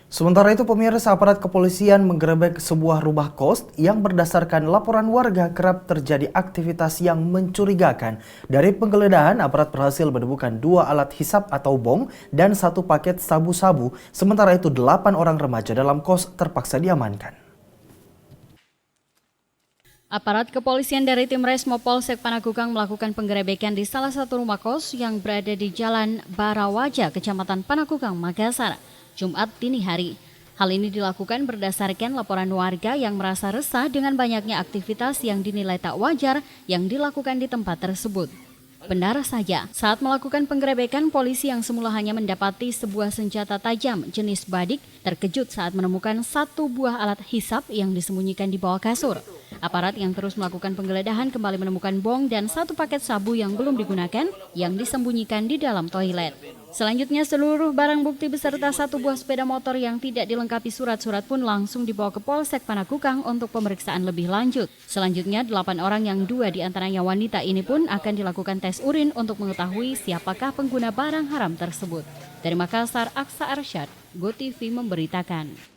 Sementara itu, pemirsa, aparat kepolisian menggerebek sebuah rumah kos yang berdasarkan laporan warga kerap terjadi aktivitas yang mencurigakan. Dari penggeledahan, aparat berhasil menemukan 2 alat hisap atau bong dan 1 paket sabu-sabu. Sementara itu, 8 orang remaja dalam kos terpaksa diamankan. Aparat kepolisian dari tim Resmo Polsek Panakukang melakukan penggerebekan di salah satu rumah kos yang berada di Jalan Barawaja, Kecamatan Panakukang, Makassar, Jumat dini hari. Hal ini dilakukan berdasarkan laporan warga yang merasa resah dengan banyaknya aktivitas yang dinilai tak wajar yang dilakukan di tempat tersebut. Benar saja, saat melakukan penggerebekan, polisi yang semula hanya mendapati sebuah senjata tajam jenis badik terkejut saat menemukan 1 buah alat hisap yang disembunyikan di bawah kasur. Aparat yang terus melakukan penggeledahan kembali menemukan bong dan 1 paket sabu yang belum digunakan yang disembunyikan di dalam toilet. Selanjutnya, seluruh barang bukti beserta 1 buah sepeda motor yang tidak dilengkapi surat-surat pun langsung dibawa ke Polsek Panakukang untuk pemeriksaan lebih lanjut. Selanjutnya, 8 orang yang 2 diantaranya wanita ini pun akan dilakukan tes urin untuk mengetahui siapakah pengguna barang haram tersebut. Dari Makassar, Aksa Arsyad, GoTV memberitakan.